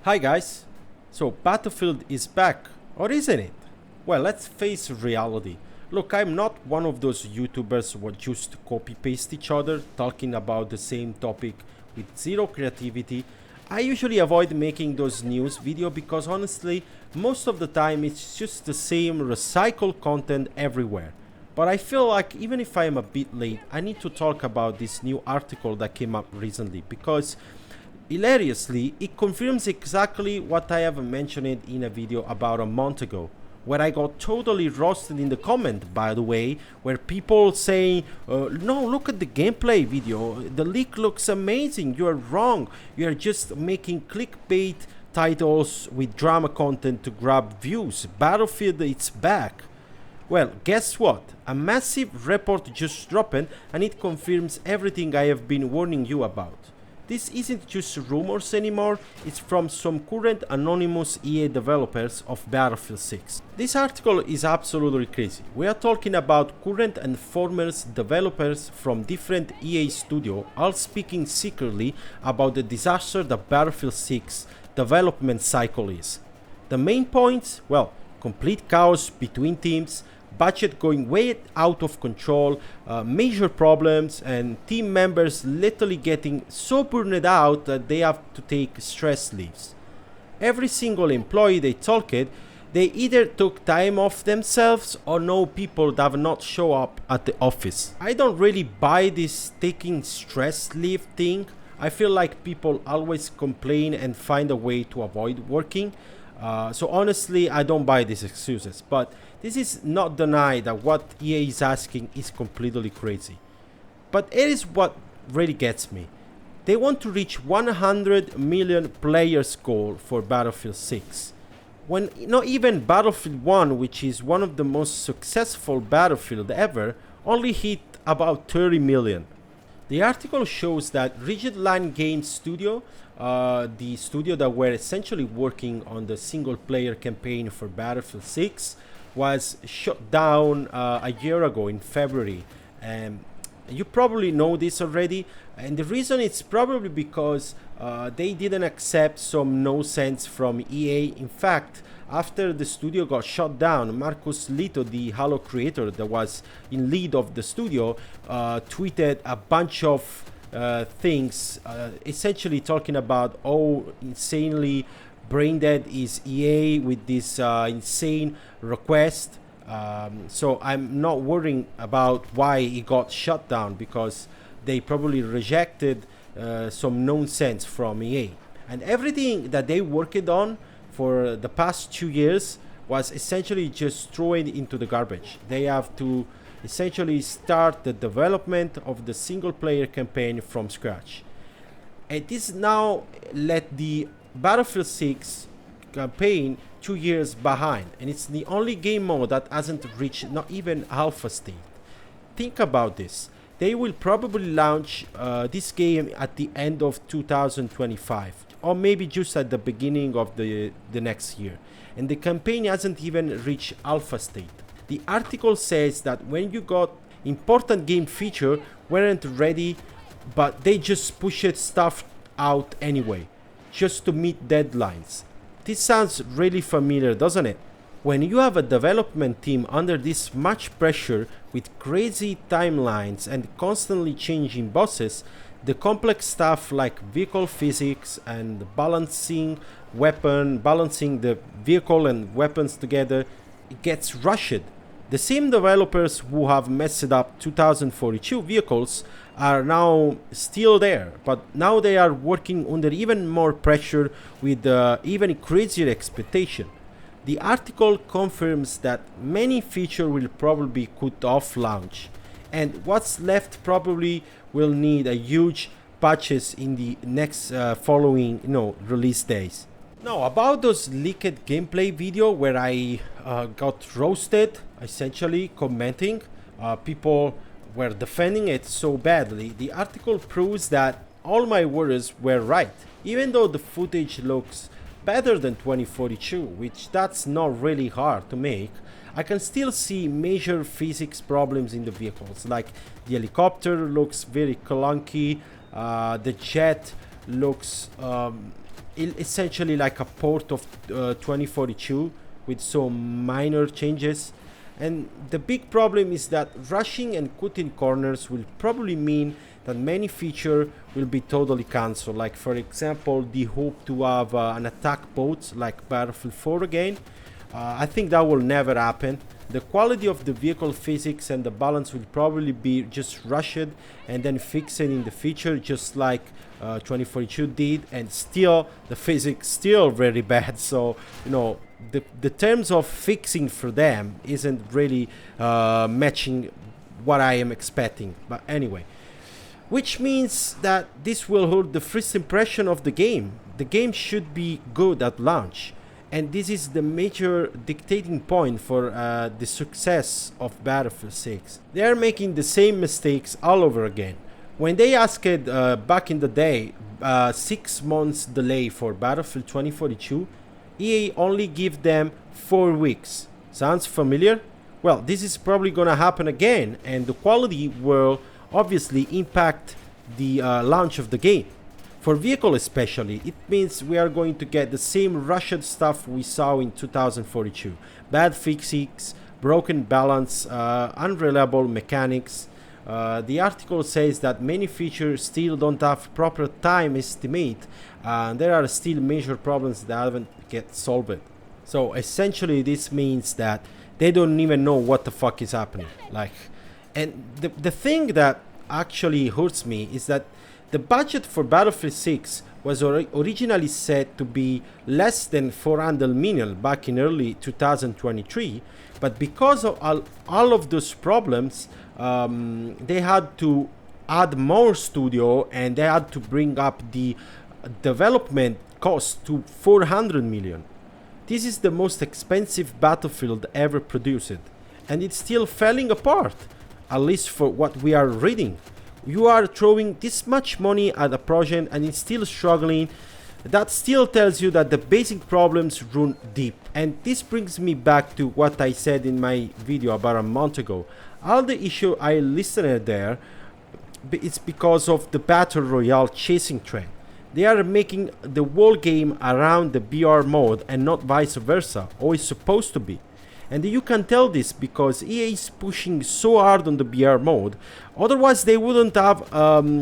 Hi guys! So Battlefield is back, or isn't it? Well, let's face reality. Look, I'm not one of those YouTubers who just copy paste each other talking about the same topic with zero creativity. I usually avoid making those news videos because honestly, most of the time it's just the same recycled content everywhere. But I feel like even if I am a bit late, I need to talk about this new article that came up recently because hilariously, it confirms exactly what I have mentioned in a video about a month ago, where I got totally roasted in the comment, by the way, where people saying, no, look at the gameplay video, the leak looks amazing, you are wrong, you are just making clickbait titles with drama content to grab views, Battlefield it's back. Well, guess what? A massive report just dropped and it confirms everything I have been warning you about. This isn't just rumors anymore, it's from some current anonymous EA developers of Battlefield 6. This article is absolutely crazy. We are talking about current and former developers from different EA studios all speaking secretly about the disaster that Battlefield 6 development cycle is. The main points? Well, complete chaos between teams, budget going way out of control, major problems, and team members literally getting so burned out that they have to take stress leaves. Every single employee they talked, they either took time off themselves or know people that have not show up at the office. I don't really buy this taking stress leave thing. I feel like people always complain and find a way to avoid working. So honestly, I don't buy these excuses, but this is not deny that what EA is asking is completely crazy. But it is what really gets me. They want to reach 100 million players goal for Battlefield 6. When not even Battlefield 1, which is one of the most successful Battlefield ever, only hit about 30 million. The article shows that Rigid Line Games Studio, the studio that were essentially working on the single player campaign for Battlefield 6, was shut down a year ago in February. You probably know this already, and the reason it's probably because they didn't accept some nonsense from EA. In fact, after the studio got shut down, Marcus Lito, the Halo creator that was in lead of the studio, tweeted a bunch of things, essentially talking about how insanely brain dead is EA with this insane request. So I'm not worrying about why it got shut down because they probably rejected some nonsense from EA. And everything that they worked on for the past 2 years was essentially just thrown into the garbage. They have to essentially start the development of the single player campaign from scratch. And this now let the Battlefield 6 campaign 2 years behind, and it's the only game mode that hasn't reached not even alpha state. Think about this. They will probably launch this game at the end of 2025 or maybe just at the beginning of the next year, and the campaign hasn't even reached alpha state. The article says that when you got important game feature weren't ready, but they just pushed stuff out anyway just to meet deadlines. This sounds really familiar, doesn't it? When you have a development team under this much pressure with crazy timelines and constantly changing bosses, the complex stuff like vehicle physics and balancing the vehicle and weapons together, it gets rushed. The same developers who have messed up 2042 vehicles are now still there, but now they are working under even more pressure with even crazier expectation. The article confirms that many features will probably be cut off launch, and what's left probably will need a huge patches in the next following release days. Now about those leaked gameplay video where I got roasted, essentially commenting, people were defending it so badly. The article proves that all my worries were right, even though the footage looks better than 2042, which that's not really hard to make. I can still see major physics problems in the vehicles, like the helicopter looks very clunky, the jet looks essentially like a port of 2042 with some minor changes. And the big problem is that rushing and cutting corners will probably mean that many features will be totally cancelled. Like for example, the hope to have an attack boat like Battlefield 4 again. I think that will never happen. The quality of the vehicle physics and the balance will probably be just rushed and then fixed in the future, just like 2042 did, and still the physics still very bad. So the terms of fixing for them isn't really matching what I am expecting. But anyway, which means that this will hurt the first impression of the game. The game should be good at launch, and this is the major dictating point for the success of Battlefield 6. They are making the same mistakes all over again. When they asked back in the day 6 months delay for Battlefield 2042, EA only give them 4 weeks. Sounds familiar? Well, this is probably gonna happen again, and the quality will obviously impact the launch of the game. For vehicle especially, it means we are going to get the same rushed stuff we saw in 2042. Bad physics, broken balance, unreliable mechanics. The article says that many features still don't have proper time estimate, and there are still major problems that haven't get solved. So essentially this means that they don't even know what the fuck is happening. And the thing that actually hurts me is that the budget for Battlefield 6 was originally set to be less than 400 million back in early 2023, but because of all of those problems, they had to add more studio and they had to bring up the development cost to 400 million. This is the most expensive Battlefield ever produced, and it's still falling apart, at least for what we are reading. You are throwing this much money at a project and it's still struggling. That still tells you that the basic problems run deep. And this brings me back to what I said in my video about a month ago. All the issue I listed there, it's because of the Battle Royale chasing trend. They are making the whole game around the BR mode and not vice versa, or it's supposed to be. And you can tell this because EA is pushing so hard on the BR mode, otherwise they wouldn't have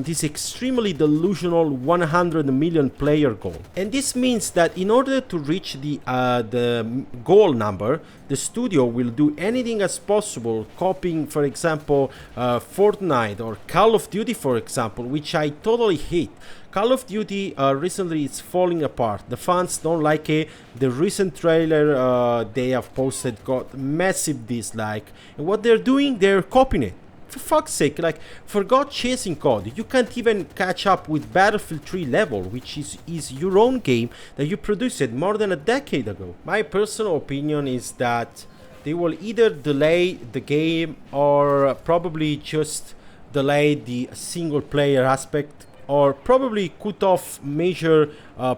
this extremely delusional 100 million player goal. And this means that in order to reach the goal number, the studio will do anything as possible, copying for example Fortnite or Call of Duty for example, which I totally hate. Call of Duty recently is falling apart. The fans don't like it. The recent trailer they have posted got massive dislike. And what they're doing, they're copying it. For fuck's sake, forgot chasing code. You can't even catch up with Battlefield 3 level, which is your own game that you produced more than a decade ago. My personal opinion is that they will either delay the game or probably just delay the single player aspect, or probably cut off major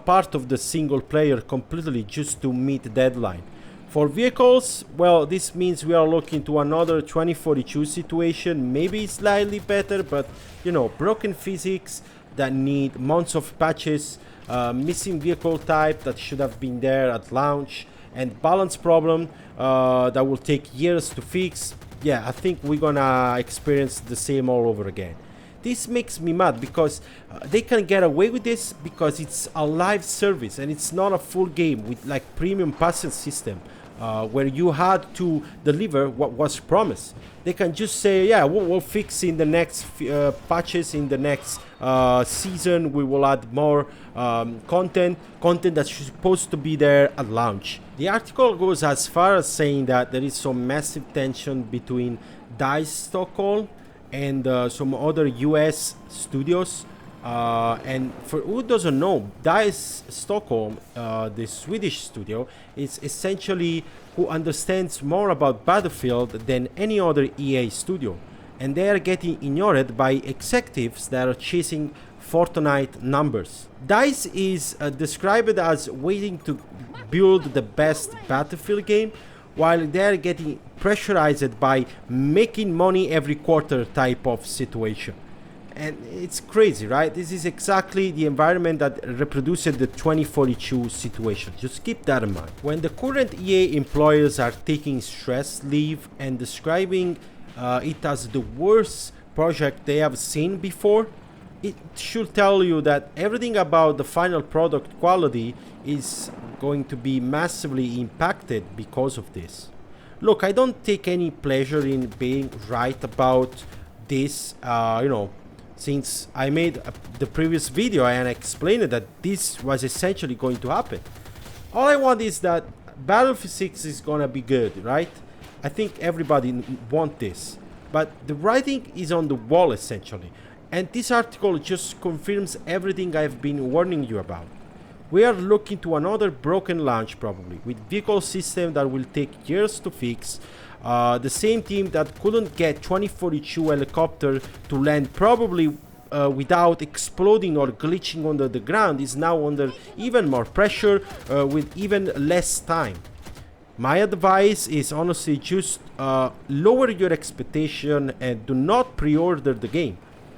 part of the single player completely just to meet the deadline. For vehicles, well, this means we are looking to another 2042 situation, maybe slightly better, but broken physics that need months of patches, missing vehicle type that should have been there at launch, and balance problem that will take years to fix. Yeah, I think we're gonna experience the same all over again. This makes me mad because they can get away with this because it's a live service and it's not a full game with premium passing system where you had to deliver what was promised. They can just say, yeah, we'll fix in the next patches, in the next season we will add more content that's supposed to be there at launch. The article goes as far as saying that there is some massive tension between DICE Stockholm and some other US studios, and for who doesn't know, DICE Stockholm, the Swedish studio, is essentially who understands more about Battlefield than any other EA studio, and they are getting ignored by executives that are chasing Fortnite numbers. DICE is described as waiting to build the best Battlefield game, while they're getting pressurized by making money every quarter type of situation. And it's crazy, right? This is exactly the environment that reproduces the 2042 situation. Just keep that in mind. When the current EA employers are taking stress leave and describing it as the worst project they have seen before, it should tell you that everything about the final product quality is going to be massively impacted because of this. Look, I don't take any pleasure in being right about this, since I made the previous video and I explained that this was essentially going to happen. All I want is that Battlefield 6 is gonna be good, right? I think everybody wants this. But the writing is on the wall essentially. And this article just confirms everything I've been warning you about. We are looking to another broken launch probably, with vehicle system that will take years to fix. The same team that couldn't get 2042 helicopter to land probably without exploding or glitching under the ground is now under even more pressure with even less time. My advice is honestly just lower your expectation and do not pre-order the game.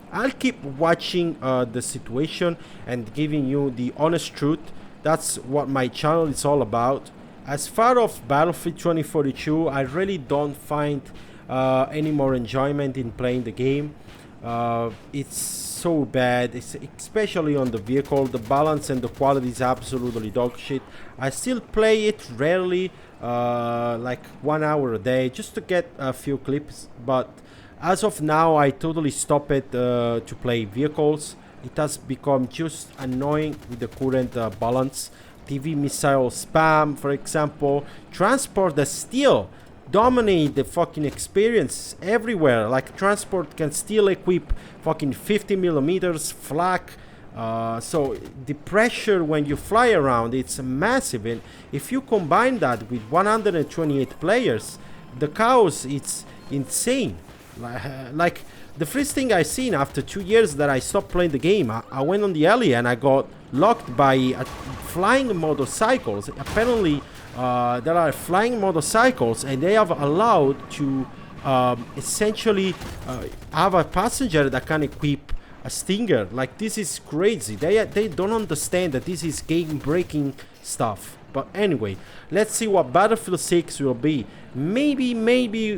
I'll keep watching the situation and giving you the honest truth. That's what my channel is all about. As far as Battlefield 2042, I really don't find any more enjoyment in playing the game. It's so bad, especially on the vehicle. The balance and the quality is absolutely dog shit. I still play it rarely, like 1 hour a day, just to get a few clips. But as of now, I totally stopped it to play vehicles. It has become just annoying with the current balance. TV missile spam, for example. Transport that still dominate the fucking experience everywhere. Like transport can still equip fucking 50 millimeters flak. So the pressure when you fly around, it's massive. And if you combine that with 128 players, the chaos, it's insane. Like the first thing I seen after 2 years that I stopped playing the game, I went on the alley and I got locked by flying motorcycles. Apparently there are flying motorcycles and they have allowed to essentially have a passenger that can equip a Stinger. Like, this is crazy. They don't understand that this is game breaking stuff. But anyway, let's see what Battlefield 6 will be. Maybe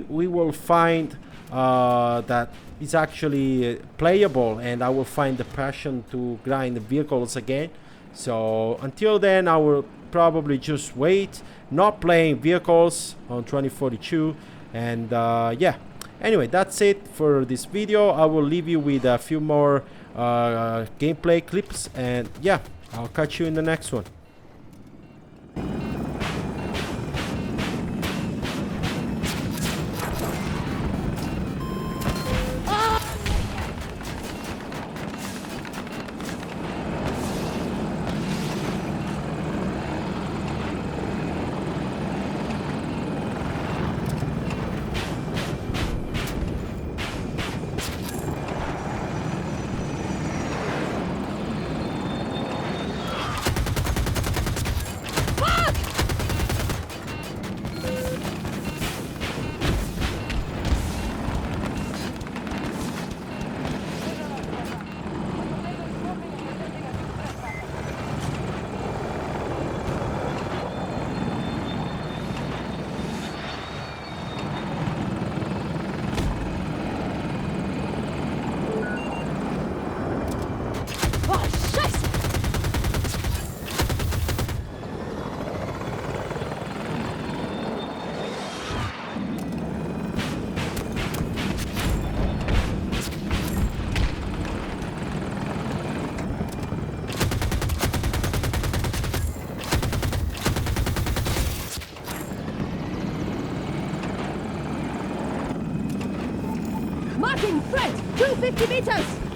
we will find that is actually playable and I will find the passion to grind the vehicles again. So until then, I will probably just wait, not playing vehicles on 2042. And yeah, anyway, that's it for this video. I will leave you with a few more gameplay clips, and yeah, I'll catch you in the next one. Marking threat, 250 meters!